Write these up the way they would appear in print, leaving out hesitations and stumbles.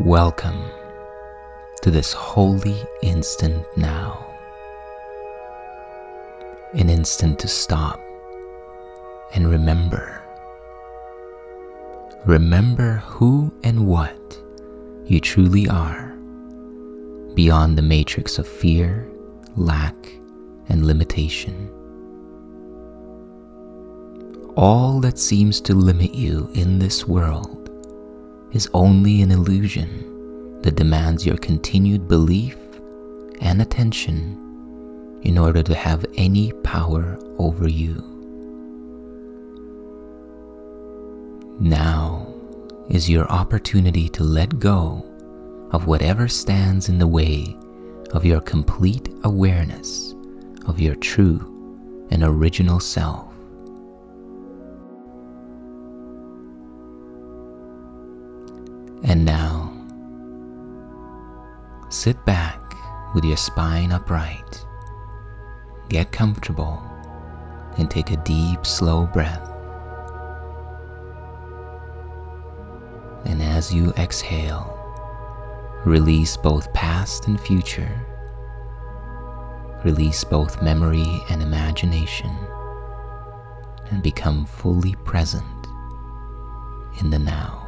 Welcome to this holy instant now. An instant to stop and remember. Remember who and what you truly are, beyond the matrix of fear, lack, and limitation. All that seems to limit you in this world is only an illusion that demands your continued belief and attention in order to have any power over you. Now is your opportunity to let go of whatever stands in the way of your complete awareness of your true and original self. And now, sit back with your spine upright, get comfortable, and take a deep, slow breath. And as you exhale, release both past and future. Release both memory and imagination, and become fully present in the now.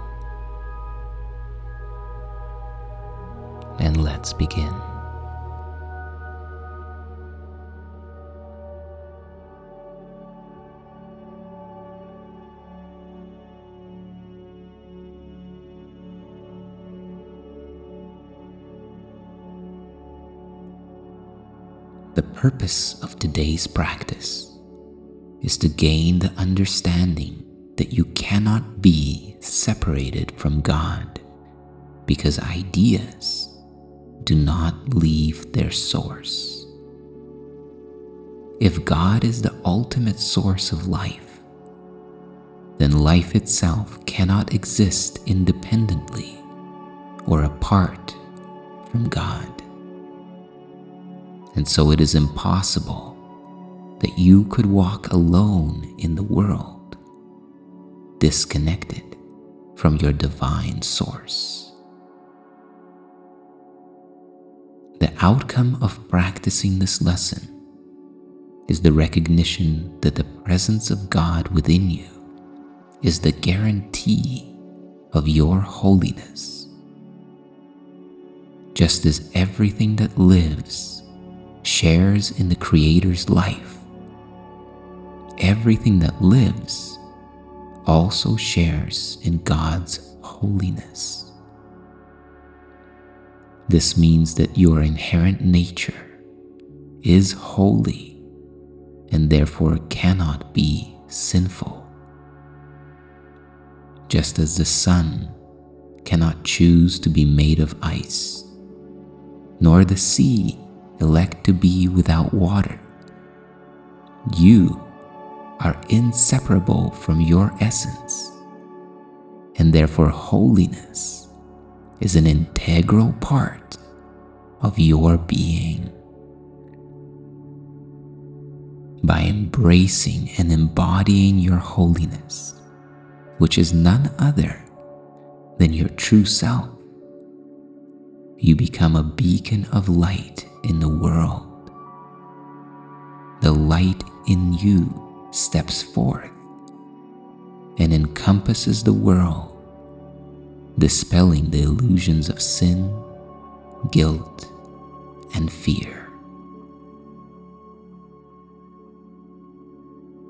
And let's begin. The purpose of today's practice is to gain the understanding that you cannot be separated from God, because ideas do not leave their source. If God is the ultimate source of life, then life itself cannot exist independently or apart from God. And so it is impossible that you could walk alone in the world, disconnected from your divine source. The outcome of practicing this lesson is the recognition that the presence of God within you is the guarantee of your holiness. Just as everything that lives shares in the Creator's life, everything that lives also shares in God's holiness. This means that your inherent nature is holy and therefore cannot be sinful. Just as the sun cannot choose to be made of ice, nor the sea elect to be without water, you are inseparable from your essence, and therefore holiness is an integral part of your being. By embracing and embodying your holiness, which is none other than your true self, you become a beacon of light in the world. The light in you steps forth and encompasses the world, dispelling the illusions of sin, guilt, and fear.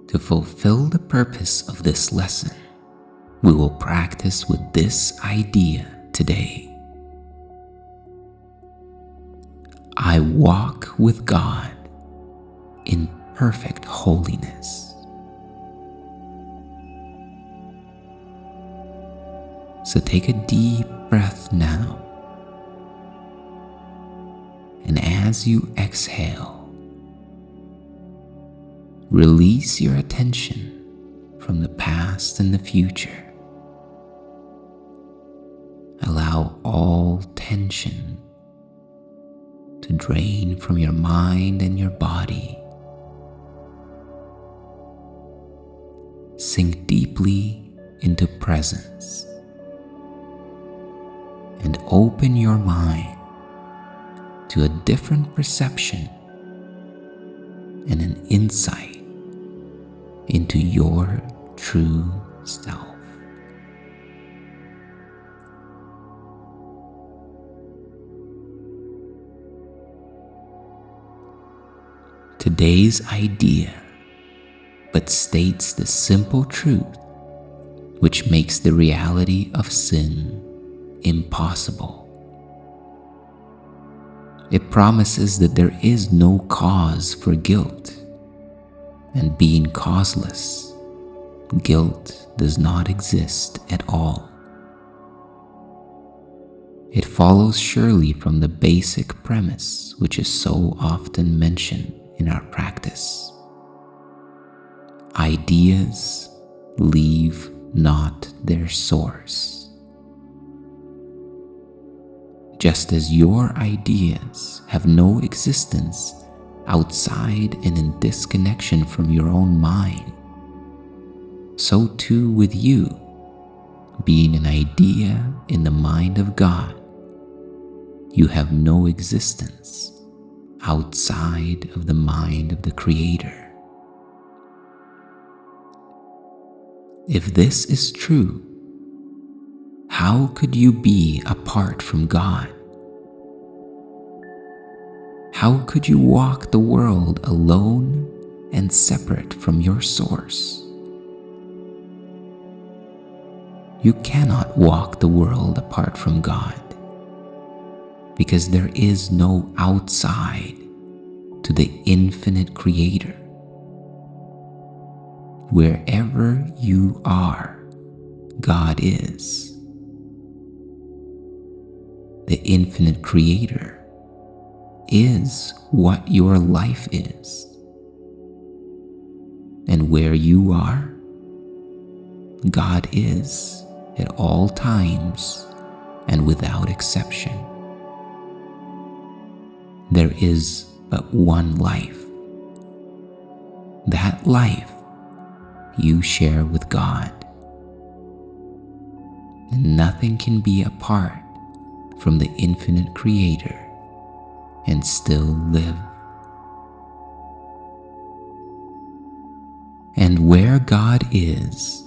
To fulfill the purpose of this lesson, we will practice with this idea today. I walk with God in perfect holiness. So take a deep breath now, and as you exhale, release your attention from the past and the future. Allow all tension to drain from your mind and your body. Sink deeply into presence and open your mind to a different perception and an insight into your true self. Today's idea but states the simple truth which makes the reality of sin impossible. It promises that there is no cause for guilt, and being causeless, guilt does not exist at all. It follows surely from the basic premise which is so often mentioned in our practice. Ideas leave not their source. Just as your ideas have no existence outside and in disconnection from your own mind, so too with you, being an idea in the mind of God, you have no existence outside of the mind of the Creator. If this is true, how could you be apart from God? How could you walk the world alone and separate from your source? You cannot walk the world apart from God, because there is no outside to the infinite Creator. Wherever you are, God is. The infinite Creator is what your life is. And where you are, God is at all times and without exception. There is but one life. That life you share with God. And nothing can be apart from the infinite Creator and still live. And where God is,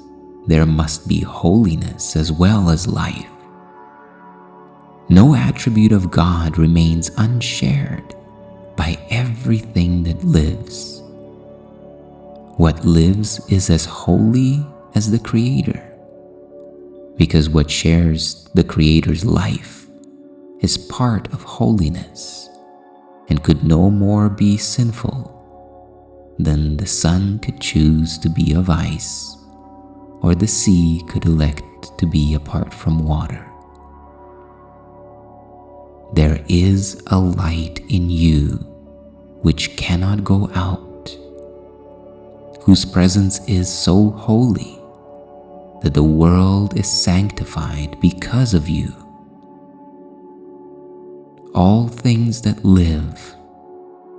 there must be holiness as well as life. No attribute of God remains unshared by everything that lives. What lives is as holy as the Creator, because what shares the Creator's life is part of holiness and could no more be sinful than the sun could choose to be of ice, or the sea could elect to be apart from water. There is a light in you which cannot go out, whose presence is so holy that the world is sanctified because of you. All things that live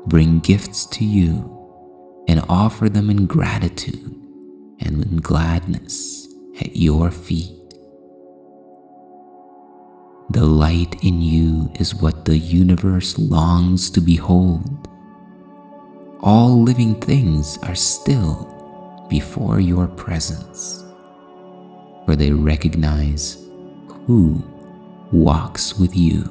bring gifts to you and offer them in gratitude and in gladness at your feet. The light in you is what the universe longs to behold. All living things are still before your presence, for they recognize who walks with you.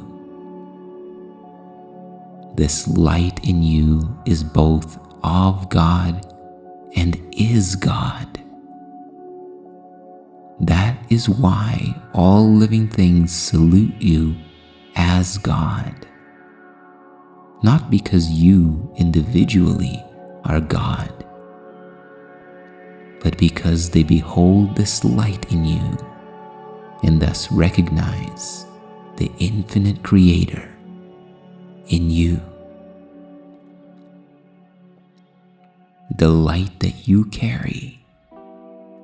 This light in you is both of God and is God. That is why all living things salute you as God. Not because you individually are God, but because they behold this light in you and thus recognize the infinite Creator in you. The light that you carry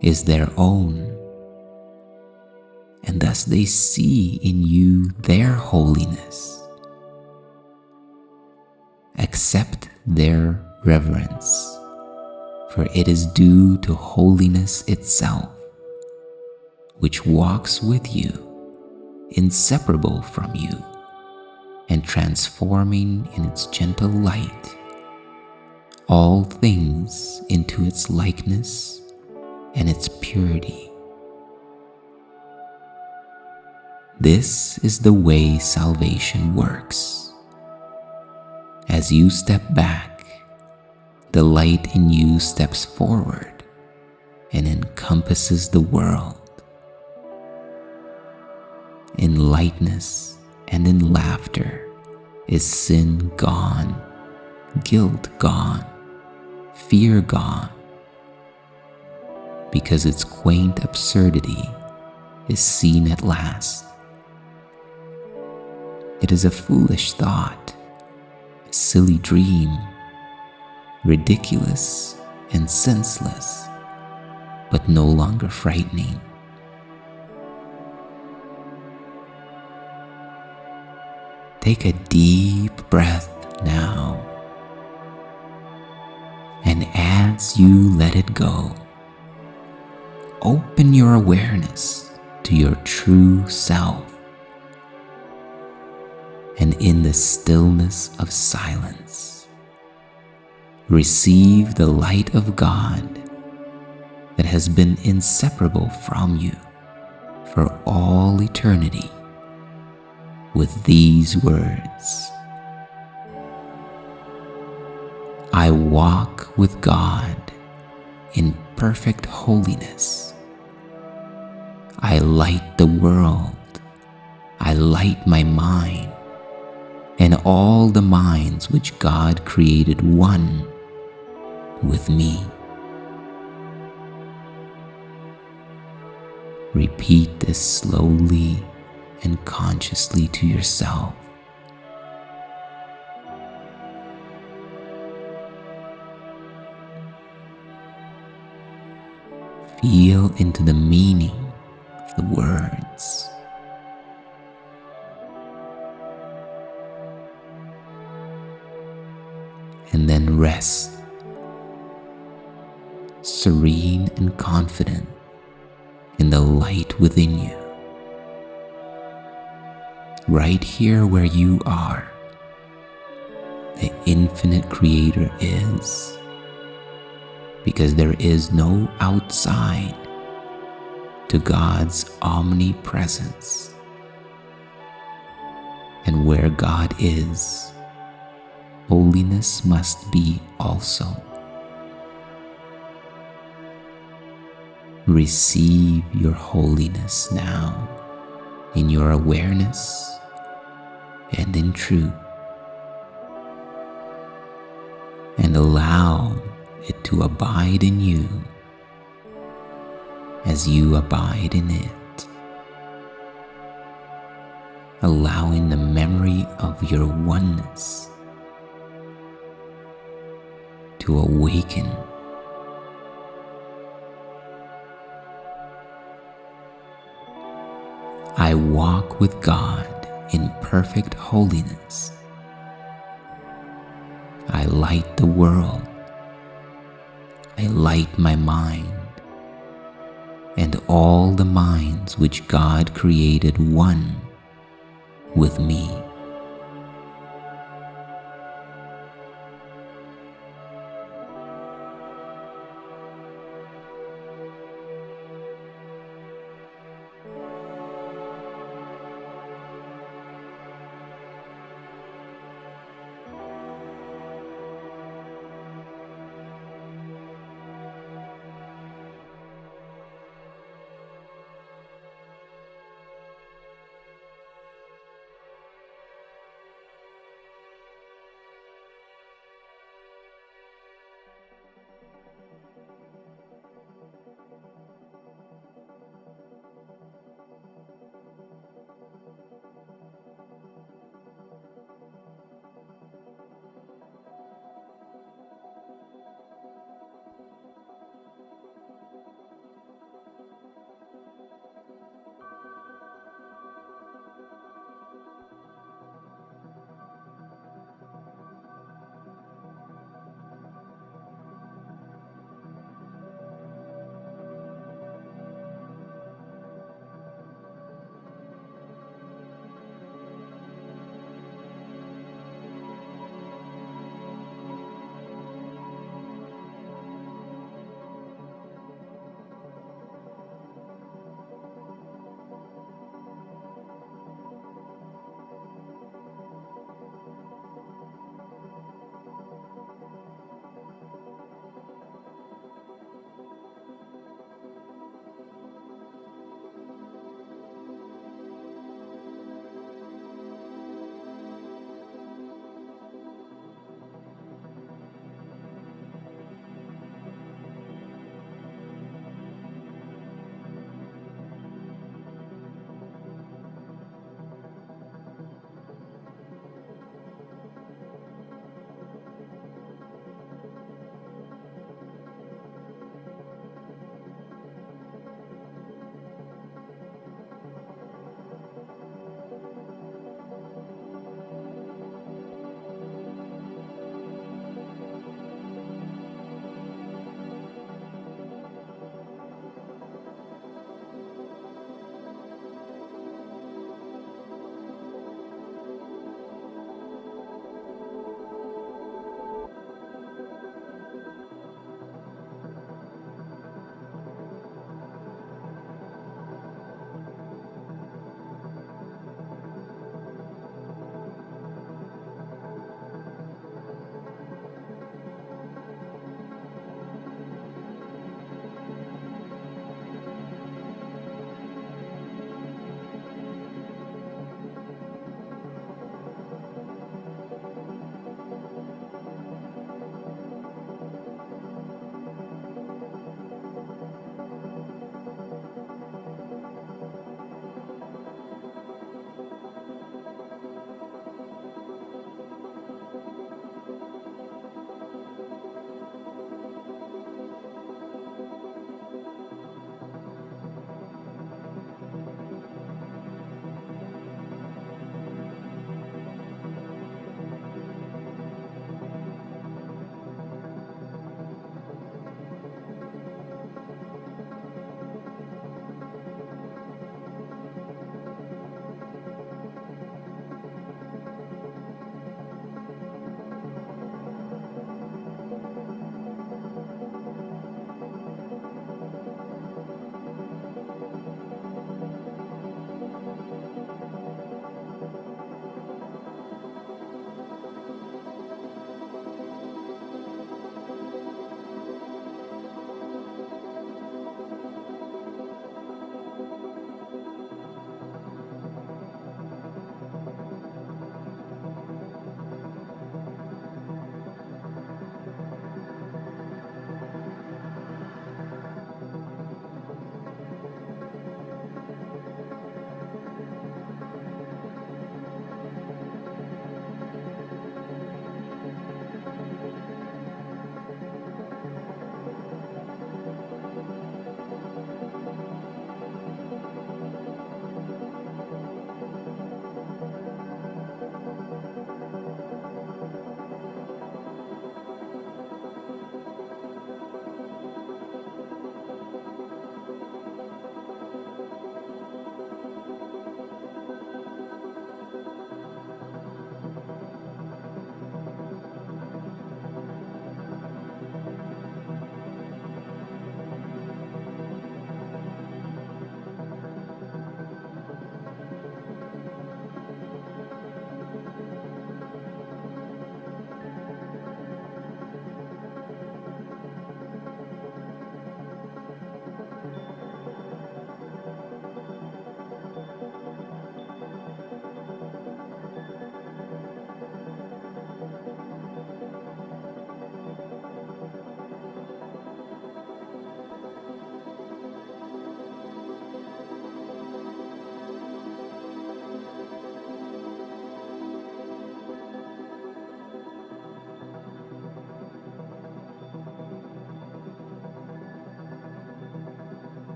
is their own, and thus they see in you their holiness. Accept their reverence, for it is due to holiness itself, which walks with you inseparable from you, and transforming in its gentle light all things into its likeness and its purity. This is the way salvation works. As you step back, the light in you steps forward and encompasses the world. In lightness and in laughter is sin gone, guilt gone, fear gone, because its quaint absurdity is seen at last. It is a foolish thought, a silly dream, ridiculous and senseless, but no longer frightening. Take a deep breath now, and as you let it go, open your awareness to your true self, and in the stillness of silence, receive the light of God that has been inseparable from you for all eternity, with these words: I walk with God in perfect holiness. I light the world. I light my mind, and all the minds which God created one with me. Repeat this slowly and consciously to yourself. Feel into the meaning of the words. And then rest, serene and confident in the light within you. Right here where you are, the infinite Creator is, because there is no outside to God's omnipresence. And where God is, holiness must be also. Receive your holiness now in your awareness and in truth, and allow it to abide in you as you abide in it, allowing the memory of your oneness to awaken. I walk with God in perfect holiness. I light the world. I light my mind, and all the minds which God created one with me.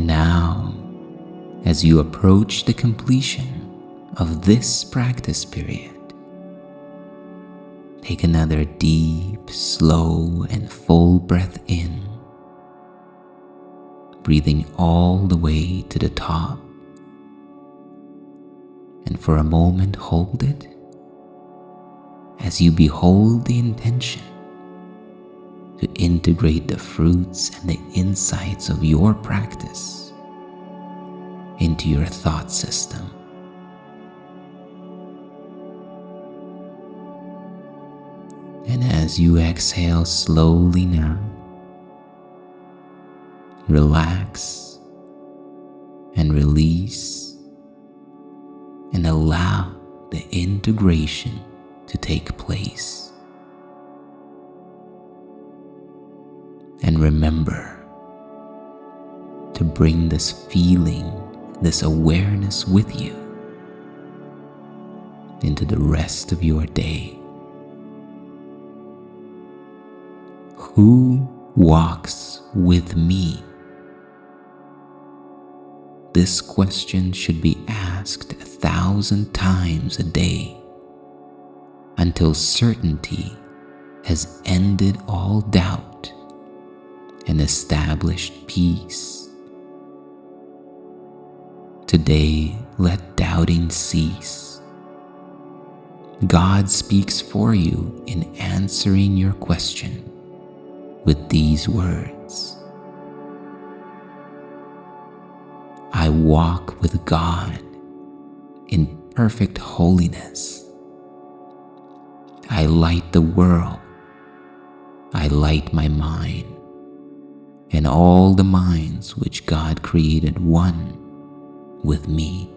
And now, as you approach the completion of this practice period, take another deep, slow, and full breath in, breathing all the way to the top. And for a moment, hold it as you behold the intention to integrate the fruits and the insights of your practice into your thought system. And as you exhale slowly now, relax and release and allow the integration to take place. And remember to bring this feeling, this awareness with you into the rest of your day. Who walks with me? This question should be asked 1,000 times a day until certainty has ended all doubt and established peace. Today, let doubting cease. God speaks for you in answering your question with these words: I walk with God in perfect holiness. I light the world. I light my mind, and all the minds which God created one with me.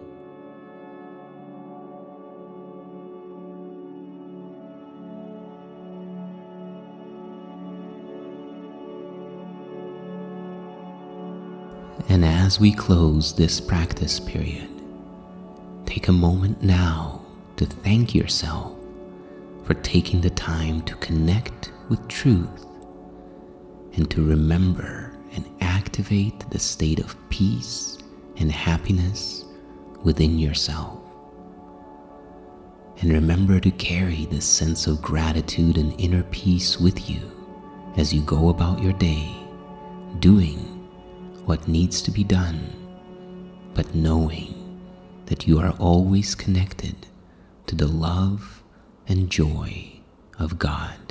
And as we close this practice period, take a moment now to thank yourself for taking the time to connect with truth and to remember and activate the state of peace and happiness within yourself. And remember to carry this sense of gratitude and inner peace with you as you go about your day, doing what needs to be done, but knowing that you are always connected to the love and joy of God.